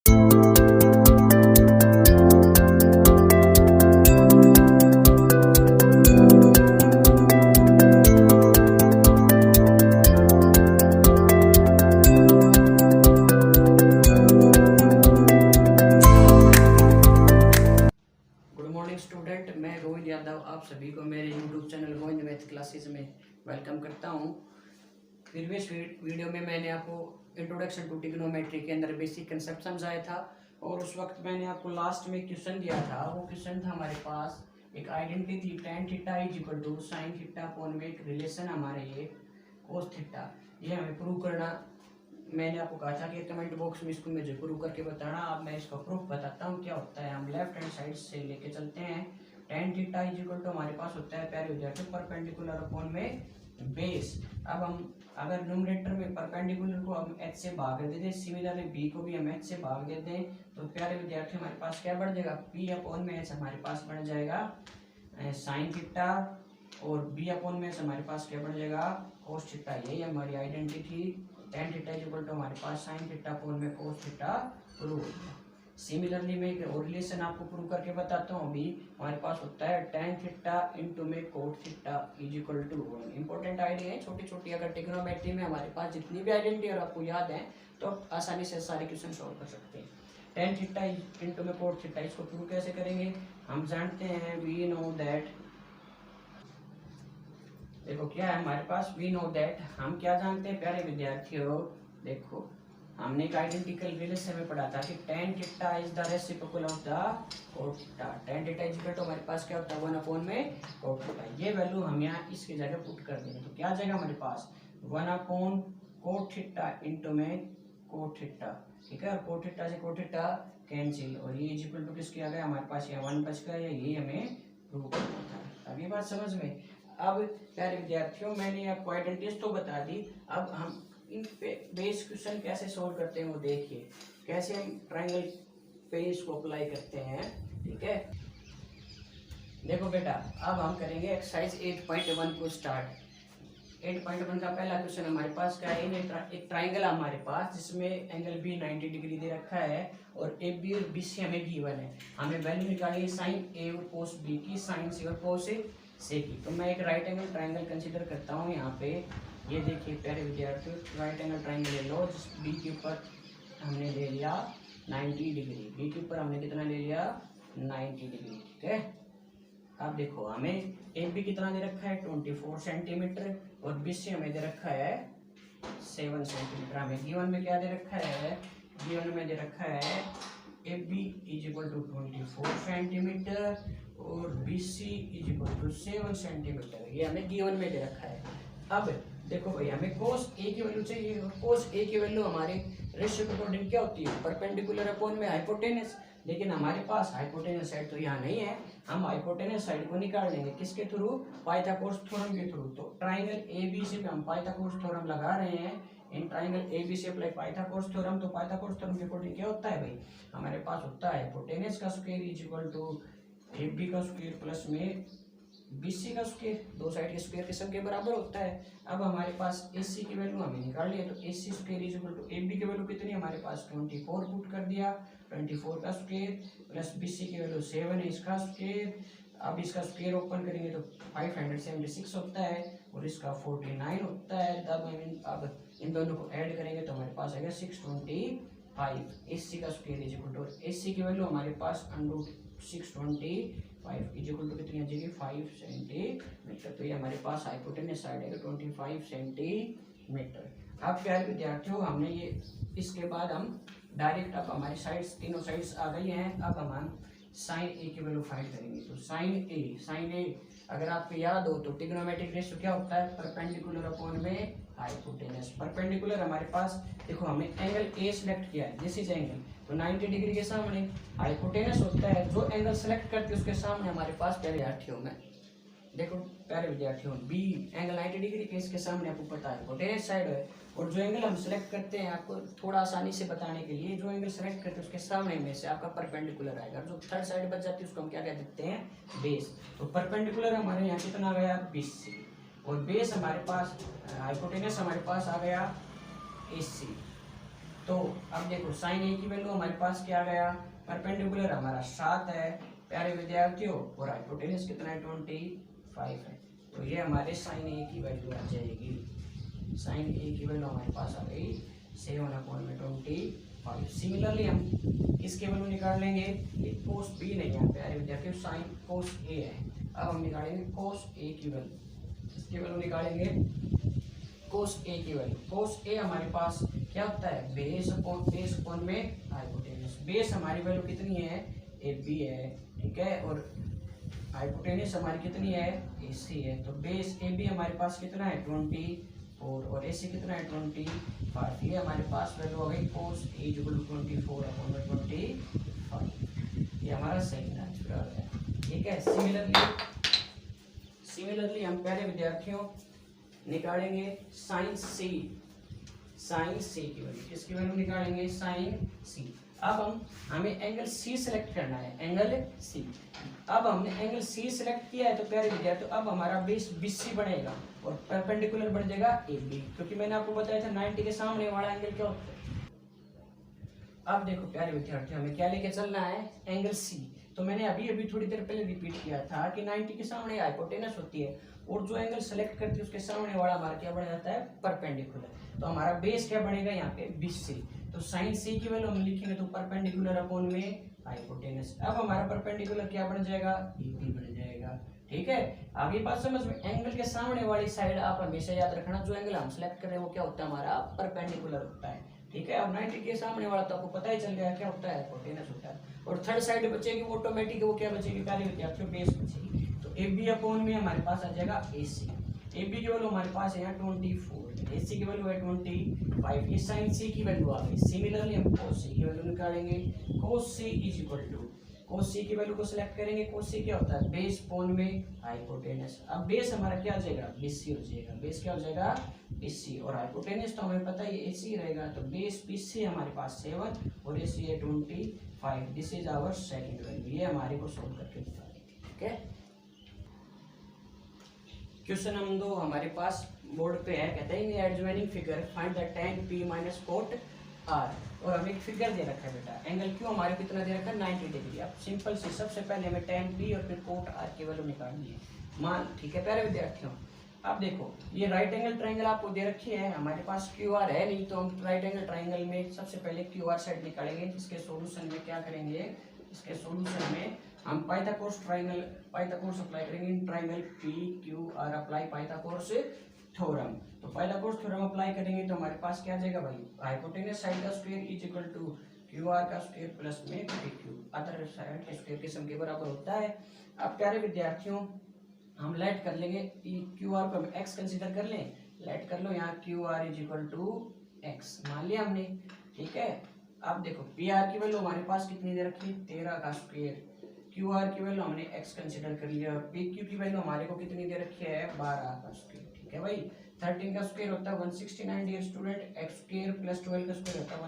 Student, मैं गोविंद यादव आप सभी को मेरे YouTube channel Govind math classes में वेलकम करता हूं। प्रीवियस वीडियो में मैंने आपको इंट्रोडक्शन टू ट्रिग्नोमेट्री के अंदर बेसिक कंसेप्ट समझाया था और उस वक्त मैंने आपको लास्ट में क्वेश्चन दिया था। वो क्वेश्चन था हमारे पास एक आइडेंटिटी थी tan theta is equal to sine theta upon में एक रिलेशन हमारे ये कोस थीटा, ये हमें प्रूव करना। मैंने आपको कहा था कि कमेंट बॉक्स में इसको मुझे प्रूव करके बताना। अब मैं इसका प्रूफ बताता हूँ क्या होता है। हम लेफ्ट हैंड साइड से लेके चलते हैं। tan theta is equal to हमारे पास होता है प्यारे विद्यार्थी परपेंडिकुलर अपॉन में बेस। अब हम अगर न्यूमरेटर में परपेंडिकुलर को हम h से भाग दे दें, सिमिलरली b को भी हम h से भाग दे दें, तो प्यारे विद्यार्थी हमारे पास क्या बढ़ जाएगा, p अपॉन में h हमारे पास बढ़ जाएगा साइन थीटा और b अपॉन में h हमारे पास क्या बढ़ जाएगा कोस थीटा। यही हमारी identity tan theta is equal to हमारे पास साइन थीटा अपॉन में कोस थीटा प्रूव हो गया। सिमिलरली मैं एक और रिलेशन आपको प्रूव करके बताता हूँ। अभी हमारे पास होता है tan थीटा इंटू में cot theta is equal to 1। Important idea है, छोटी छोटी अगर ट्रिग्नोमेट्री में हमारे पास जितनी भी आइडेंटिटी और आपको याद है तो आसानी से सारे क्वेश्चन सॉल्व कर सकते हैं। tan थीटा इंटू में कोट थीटा, इसको प्रूव कैसे करेंगे, हम जानते हैं वी नो दैट, देखो क्या है हमारे पास, वी नो दैट, हम क्या जानते हैं प्यारे विद्यार्थियों, देखो हमने एक आइडेंटिकल रिलेशन में पढ़ा था कि tan theta is the reciprocal of the cot theta. tan theta is equal to हमारे पास क्या होता है 1 अपॉन में कोट थीटा। ये वैल्यू हम यहाँ इसकी जगह पुट कर देंगे तो क्या आ जाएगा हमारे पास 1 अपॉन कोट थीटा इंटू में कोट थीटा, ठीक है। और कोट थीटा से कोट थीटा कैंसिल और ये इज इक्वल टू किसके आ गया हमारे पास, यहाँ 1 बच गया, ये हमें प्रूव करना था। अब ये बात समझ में। अब प्यारे विद्यार्थियों मैंने आपको आइडेंटिटीज तो बता दी, अब हम इन पे बेस क्वेश्चन कैसे सोल्व करते हैं वो देखिए, कैसे हम ट्रायंगल पे इसको अप्लाई करते हैं, ठीक है। देखो बेटा, अब हम करेंगे एक्सरसाइज 8.1 को स्टार्ट। 8.1 का पहला क्वेश्चन हमारे पास क्या है, एक ट्राइंगल हमारे पास जिसमें एंगल बी 90 डिग्री दे रखा है और ए बी और बी सी हमें गिवन है। हमें वैल्यू निकालिए साइन ए और कोस बी की, साइन सी और कोस से की। तो मैं एक राइट एंगल ट्राइंगल कंसीडर करता हूँ यहाँ पे। ये देखिए प्यारे विद्यार्थियों, राइट एंगल ट्राइंगल ले लो जिस बी के ऊपर हमने ले लिया 90 डिग्री, बी के ऊपर हमने कितना ले लिया 90 डिग्री, ठीक है। अब देखो हमें ए बी कितना दे रखा है 24 सेंटीमीटर और बी सी हमें दे रखा है 7 सेंटीमीटर। हमें गिवन में क्या दे रखा है, गिवन में दे रखा है A B is equal to 24 centimetre और B C is equal to 7 centimetre, ये हमें गिवन में दे रखा है। अब देखो भाई हमें कोस ए की वैल्यू चाहिए। कोस ए की वैल्यू हमारे रेशियो के अकॉर्डिंग क्या होती है, परपेंडिकुलर अपॉन में हाइपोटेनस। लेकिन हमारे पास हाइपोटेनस साइड तो यहाँ नहीं है, हम हाइपोटेनस साइड को निकाल लेंगे किसके थ्रू, पाइथागोरस थ्योरम के थ्रू। तो ट्राइंगल एबीसी पे हम पाइथागोरस थ्योरम लगा रहे हैं। In triangle ABC apply Pythagoras theorem. तो पाइथागोरस थ्योरम के अकॉर्डिंग क्या होता है भाई, हमारे पास होता है हाइपोटेनस का square is equal to AB का स्क्वायर प्लस में बीसी का स्क्वायर, दो साइड के स्क्वायर के सब के बराबर होता है। अब हमारे पास एसी की वैल्यू हमें निकाल लिया, तो AC square is equal to AB की वैल्यू कितनी हमारे पास 24 पुट कर दिया, 24 का स्क्वायर प्लस बीसी की वैल्यू 7 है इसका स्क्वायर। अब इसका स्क्वायर ओपन करेंगे तो 576 होता है और इसका 49 होता है। अब इन दोनों को ऐड करेंगे तो हमारे पास आएगा 625। एसी का square is equal to AC की वैल्यू हमारे पास √625 इज इक्वल टू कितनी आ जाएगी 5 सेंटीमीटर। तो ये हमारे पास हाइपोटेनस साइड है 25 सेंटीमीटर। अब प्यारे विद्यार्थियों हमने ये, इसके बाद हम डायरेक्ट, अब हमारी साइड्स तीनों साइड्स आ गई हैं। अब हम साइन ए की वैल्यू फाइंड करेंगे। तो साइन ए अगर आपको याद हो तो ट्रिग्नोमेट्रिक रेशियो क्या होता है, परपेंडिकुलर अपॉन में हाइपोटेनस। परपेंडिकुलर हमारे पास देखो हमने एंगल ए सिलेक्ट किया है, दिस इज एंगल, तो 90 डिग्री के सामने हाइपोटेनस होता है। जो एंगल सेलेक्ट करते हैं उसके सामने हमारे पास प्यारे विद्यार्थियों में, देखो प्यारे विद्यार्थियों, बी एंगल 90 डिग्री के इसके सामने आपको पता है हाइपोटेनस साइड है। और जो एंगल हम सेलेक्ट करते हैं, आपको थोड़ा आसानी से बताने के लिए, जो एंगल सेलेक्ट करते हैं उसके सामने में से आपका परपेंडिकुलर आएगा। जो थर्ड साइड बच जाती है उसको हम क्या कह देते हैं, बेस। तो परपेंडिकुलर हमारे यहाँ कितना आ गया 20 और बेस हमारे पास, हाइपोटेनस हमारे पास आ गया AC। तो अब देखो साइन ए की वैल्यू हमारे पास क्या गया, परपेंडिकुलर हमारा 7 है प्यारे विद्यार्थियों, और हाइपोटेनस कितना है 25 है। तो ये हमारे साइन ए की वैल्यू आ जाएगी, साइन ए की वैल्यू हमारे पास आ गई 7/25। सिमिलरली हम इसके वैल्यू निकाल लेंगे, ये कोस बी नहीं है प्यारे विद्यार्थियों, साइन कोस ए है। अब हम निकालेंगे कोस ए की वैल्यू, इसकी वैल्यू निकालेंगे कोस ए की वैल्यू। कोस ए हमारे पास क्या होता है, बेस अपॉन में हाइपोटेनस। बेस हमारी वैल्यू कितनी है, ए बी है, ठीक है, और हाइपोटेनस हमारी कितनी है, ए सी है। तो बेस ए बी हमारे पास कितना है 24 और ए सी कितना है 25। ये हमारे पास वैल्यू हो गई कोस ए इक्वल टू 24/25। ये हमारा सही आंसर आ गया, ठीक है। सिमिलरली हम प्यारे विद्यार्थियों निकालेंगे साइन सी की वैल्यू। किसकी वैल्यू निकालेंगे, साइन सी। अब हमें एंगल सी सिलेक्ट करना है, एंगल सी। अब हमने एंगल सी सिलेक्ट किया है तो प्यारे विद्यार्थियों अब हमारा बेस BC बनेगा और परपेंडिकुलर बन जाएगा AB, क्योंकि मैंने आपको बताया था 90 के सामने वाला एंगल क्या होता है। अब देखो प्यारे विद्यार्थियों हमें क्या लेके चलना है, एंगल सी। तो मैंने अभी थोड़ी देर पहले रिपीट किया था कि 90 के सामने हाइपोटेनस होती है और जो एंगल सेलेक्ट करती है उसके सामने वाला हमारा क्या बन जाता है, परपेंडिकुलर। तो हमारा बेस क्या बनेगा यहाँ पे BC। तो साइन सी की वैल्यू हम लिखेंगे तो परपेंडिकुलर अपॉन में हाइपोटेनस। अब हमारा परपेंडिकुलर क्या बन जाएगा, AB बन जाएगा, ठीक है। आगे बात समझ में, एंगल के सामने वाली साइड आप हमेशा याद रखना जो एंगल हम सेलेक्ट कर रहे हैं वो क्या होता है, हमारा परपेंडिकुलर होता है, ठीक है। और 90 के सामने वाला तो आपको पता ही चल गया क्या होता है, हाइपोटेनस होता है। और थर्ड साइड बचेगी वो ऑटोमेटिक, वो क्या बचेगी, पहले विद्यार्थियों बेस बचेगी। तो AB अपॉन में हमारे पास आ जाएगा AC। AB की वैल्यू हमारे पास है 24, AC की वैल्यू है 25। ये साइन C की वैल्यू आ गई। सिमिलरली हम cos C की वैल्यू निकालेंगे। cos C is equal to, cos C की वैल्यू को सिलेक्ट करेंगे। cos C क्या होता है, बेस अपॉन में हाइपोटेनस। अब बेस हमारा क्या हो जाएगा, BC हो जाएगा। बेस क्या हो जाएगा, BC, और हाइपोटेनस तो हमें पता है ये AC रहेगा। तो बेस BC हमारे पास 7 और AC है 25। This is our second value. ये हमारे को सोल्व करके बता देंगे, ठीक है। क्वेश्चन नंबर 2 हमारे पास बोर्ड पे है, कहते हैं in adjoining figure find the tan P minus cot R। और हमें एक फिगर दे रखा है बेटा, एंगल क्यू हमारे कितना दे रखा है 90 डिग्री। अब सिंपल से सबसे पहले हमें tan P और फिर कोट R की वैल्यू निकालनी है, मान, ठीक है प्यारे विद्यार्थियों। अब देखो ये राइट एंगल ट्राइंगल आपको दे रखी है, हमारे पास QR है नहीं, तो हम राइट एंगल ट्राइंगल में सबसे पहले QR साइड निकालेंगे। जिसके सोल्यूशन में क्या करेंगे, इसके सोल्यूशन में हम पाइथागोरस अप्लाई करेंगे in triangle PQR। Apply Pythagoras theorem. तो पाइथागोरस थ्योरम अप्लाई करेंगे तो हमारे पास क्या आ जाएगा भाई, हाइपोटेनस साइड का square is equal to QR का स्क्वायर प्लस में PQ अदर साइड के स्क्वायर के सम के बराबर होता है। अब प्यारे विद्यार्थियों हम लेट कर लेंगे QR को हम x कंसीडर कर लें, लेट कर लो यहाँ QR is equal to x मान लिया हमने, ठीक है। अब देखो PR की वैल्यू हमारे पास कितनी दे रखी है 13 का स्क्वायर, QR की वैल्यू हमने x कंसीडर कर लिया और PQ की वैल्यू हमारे को कितनी दे रखी है 12 का स्क्वायर, ठीक है भाई। 13 का स्क्वायर होता है 169 dear student, x square plus 12 का स्क्वायर होता है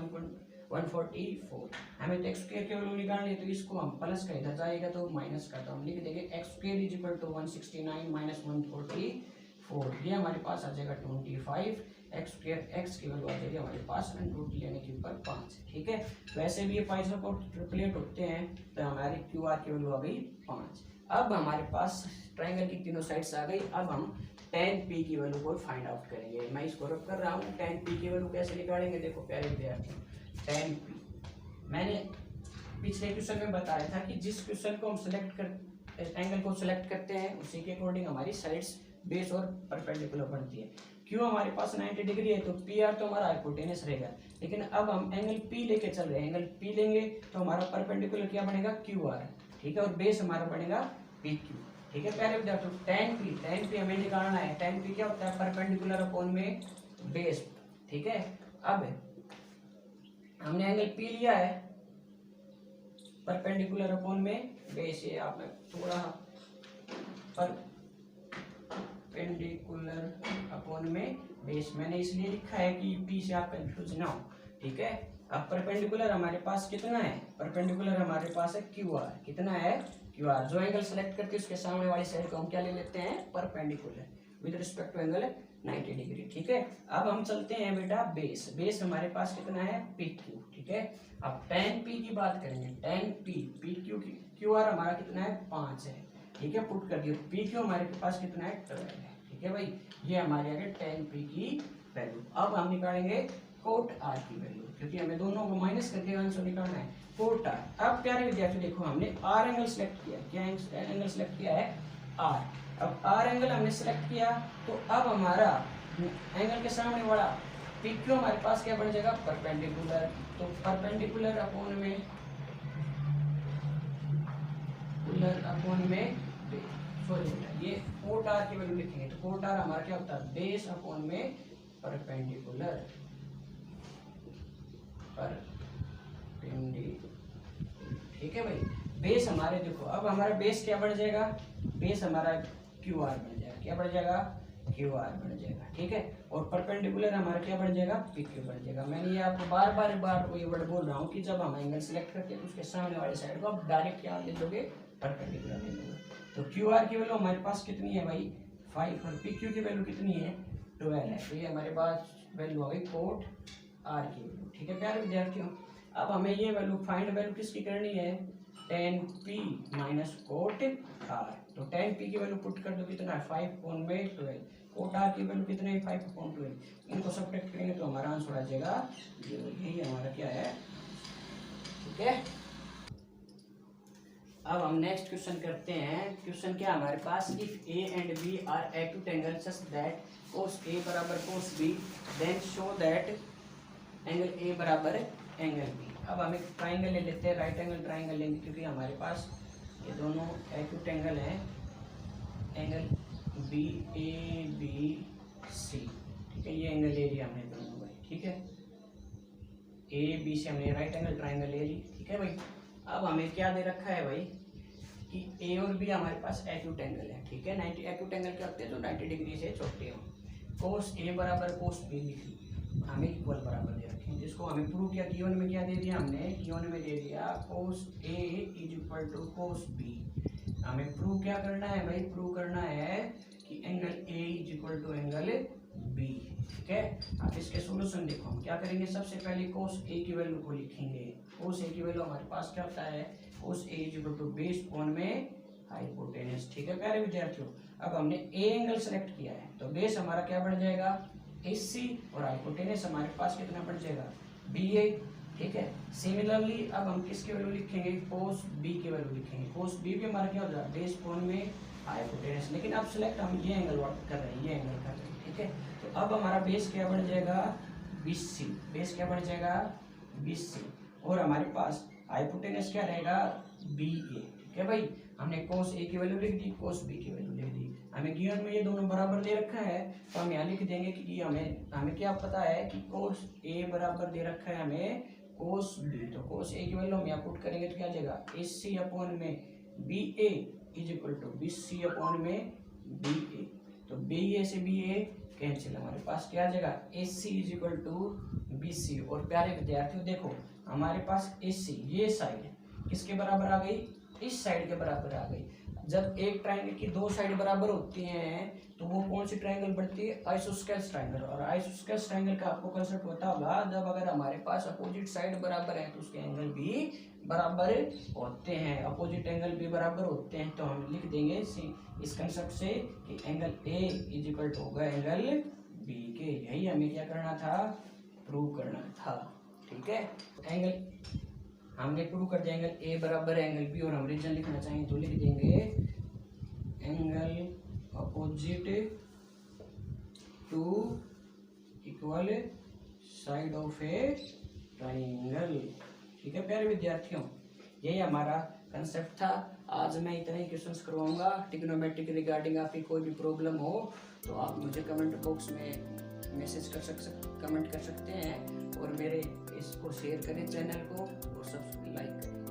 144। हमें तो x स्क्वायर की वैल्यू निकालनी है तो इसको हम प्लस का इधर जाएगा तो माइनस का, तो हम लिख देंगे x square is equal to 169 minus 144। ये हमारे पास आ जाएगा 25। x स्क्वायर x की वैल्यू आ जाएगी हमारे पास रूट लेने के ऊपर 5, ठीक है। वैसे भी ये पाइथागोरस होते हैं तो हमारी QR की वैल्यू आ गई 5। अब हमारे पास ट्राइंगल की तीनों साइड्स आ गई। अब हम tan P की वैल्यू को फाइंड आउट करेंगे। मैं इसको रब कर रहा हूँ। tan P की वैल्यू कैसे निकालेंगे, देखो प्यारे विद्यार्थियों, tan P मैंने पिछले क्वेश्चन में बताया था कि जिस क्वेश्चन को हम सिलेक्ट कर एंगल को सिलेक्ट करते हैं उसी के अकॉर्डिंग हमारी साइड्स बेस और परपेंडिकुलर बनती है। क्यों हमारे पास 90 डिग्री है तो PR तो हमारा हाइपोटेनस रहेगा, लेकिन अब हम एंगल P लेके चल रहे हैं। एंगल P लेंगे तो हमारा परपेंडिकुलर क्या बनेगा QR, ठीक है, और बेस हमारा बनेगा PQ, ठीक है प्यारे विद्यार्थियों। tan P हमें निकालना है। tan P क्या होता है, परपेंडिकुलर अपॉन में बेस, ठीक है। अब हमने एंगल P लिया है परपेंडिकुलर अपॉन में बेस, ये आपने थोड़ा परपेंडिकुलर अपॉन में बेस मैंने इसलिए लिखा है कि P से आप कंफ्यूज ना हो, ठीक है। अब परपेंडिकुलर हमारे पास कितना है, परपेंडिकुलर हमारे पास है QR, कितना है QR। जो एंगल सेलेक्ट करते हैं उसके सामने वाली साइड को हम क्या ले लेते हैं, perpendicular with respect to angle 90 degree. ठीक है, अब हम चलते हैं बेटा बेस। बेस हमारे पास कितना है PQ। ठीक है, अब tan P की बात करेंगे। tan P PQ की QR हमारा कितना है 5 है। ठीक है, पुट कर दियो। PQ हमारे पास कितना है 12 है। ठीक है भाई, ये हमारे आगे tan P की वैल्यू। अब हम निकालेंगे कोट R की वैल्यू, क्योंकि हमें दोनों को माइनस करके आंसर निकालना है। Cot R। अब प्यारे विद्यार्थी देखो, हमने R एंगल सेलेक्ट किया। क्या एंगल सेलेक्ट किया है? R। अब R एंगल हमने सेलेक्ट किया, तो अब हमारा एंगल के सामने वाला PQ हमारे पास क्या बन जाएगा? परपेंडिकुलर। तो परपेंडिकुलर अपॉन में सॉरी, ये कोट R की वैल्यू लिखेंगे तो कोट R हमारा क्या होता है? बेस अपॉन में परपेंडिकुलर। ठीक है भाई, बेस हमारे देखो, अब हमारा बेस क्या बढ़ जाएगा? बेस हमारा QR बन जाएगा। क्या बढ़ जाएगा? QR बन जाएगा। ठीक है, और परपेंडिकुलर हमारा क्या बन जाएगा? PQ बन जाएगा। मैंने ये आपको बार बार ये वर्ड बोल रहा हूँ कि जब हम एंगल सेलेक्ट करते हैं तो उसके सामने वाले साइड को आप डायरेक्ट क्या ले लोगे? परपेंडिकुलर ले लोगे। तो QR की वैल्यू हमारे पास कितनी है भाई? 5, और PQ की वैल्यू कितनी है? 12 है। तो ये हमारे पास वैल्यू आ गई कोट R की वैल्यू। ठीक है प्यारे विद्यार्थियों, अब हमें ये वैल्यू फाइंड वैल्यू किसकी करनी है? tan P minus cot R। तो tan P की वैल्यू पुट कर दो, कितना है? 5/12। कोट R की वैल्यू कितने? 5/12। इनको सब्ट्रैक्ट करेंगे तो हमारा आंसर आ जाएगा 0। यही हमारा क्या है? ठीक है, अब हम नेक्स्ट क्वेश्चन करते हैं। क्वेश्चन क्या हमारे पास? If A and B are acute angle such that cos A बराबर cos B, then show that angle A बराबर एंगल B। अब हम एक ट्राइंगल ले लेते हैं, राइट एंगल ट्राइंगल लेंगे, क्योंकि हमारे पास ये दोनों एक्यूट एंगल है। Angle BABC। ठीक है, ये एंगल ले लिया हमने दोनों भाई। ठीक है, AB से हमने राइट एंगल ट्राइंगल ले ली। ठीक है भाई, अब हमें क्या दे रखा है भाई कि A और B हमारे पास एक्यूट एंगल है। ठीक है, 90 एक्यूट एंगल क्या होते हैं? तो 90 डिग्री से छोटे हो। cos A बराबर cos B लिख ली, हमें इक्वल बराबर दे रखे हैं, जिसको हमें प्रूव किया। Q1 में क्या दे दिया हमने? Q1 में दे दिया cos A is equal to cos B। हमें प्रूव क्या करना है भाई? प्रूव करना है कि angle A is equal to angle B। ठीक है, अब इसके सॉल्यूशन देखो, हम क्या करेंगे? सबसे पहले cos A की वैल्यू को लिखेंगे। cos A की वैल्यू हमारे पास क्या होता है? cos A is equal to base कोण में हाइपोटेनस। ठीक है प्यारे विद्यार्थियों, अब हमने A एंगल सेलेक्ट किया है, तो बेस हमारा क्या बन जाएगा? AC, और हाइपोटेनस हमारे पास कितना बन जाएगा? BA। ठीक है, सिमिलरली अब हम किसकी वैल्यू लिखेंगे? cos B की वैल्यू लिखेंगे। cos B भी हमारा क्या हो जाएगा? बेस कोण में हाइपोटेनस। लेकिन अब सिलेक्ट हम ये एंगल कर रहे हैं, ये एंगल कर रहे हैं। ठीक है, तो अब हमारा बेस क्या बन जाएगा? BC। बेस क्या बन जाएगा? BC, और हमारे पास हाइपोटेनस क्या रहेगा? BA। ठीक है भाई, हमने cos A की वैल्यू लिख दी, cos B की वैल्यू लिख दी। हमें गिवन में ये दोनों बराबर दे रखा है, तो हम यहाँ लिख देंगे कि हमें क्या पता है कि cos A बराबर दे रखा है हमें cos B। तो cos A की वैल्यू हम यहाँ पुट करेंगे तो क्या आ जाएगा? AC अपॉन में BA is equal to BC upon में BA। तो BA से BA कैंसिल, हमारे पास क्या आ जाएगा? AC is equal to BC। और प्यारे विद्यार्थियों देखो, हमारे पास AC ये साइड किसके बराबर आ गई? इस साइड के बराबर आ गई। जब एक ट्रायंगल की दो साइड बराबर होती हैं तो वो कौन सी ट्रायंगल बनती है? Isosceles triangle. और आइसोस्केलेस ट्रायंगल का आपको कंसेप्ट पता होगा, जब अगर हमारे पास अपोजिट साइड बराबर है तो उसके एंगल भी बराबर होते हैं। अपोजिट एंगल भी बराबर होते हैं, तो हम लिख देंगे इस कंसेप्ट से कि angle A is equal to होगा एंगल B के। यही हमें क्या करना था? प्रूव करना था। ठीक है, एंगल हमने प्रूव कर दिया एंगल A बराबर है एंगल B, और हम रीजन लिखना चाहें तो लिख देंगे angle opposite to equal side of a triangle. ठीक है प्यारे विद्यार्थियों, यही हमारा कंसेप्ट था। आज मैं इतना ही क्वेश्चंस करवाऊंगा। ट्रिग्नोमेट्री के रिगार्डिंग आपकी कोई भी प्रॉब्लम हो तो आप मुझे कमेंट बॉक्स में मैसेज कमेंट कर सकते हैं, और मेरे इसको शेयर करें चैनल को, और सब्सक्राइब लाइक करें।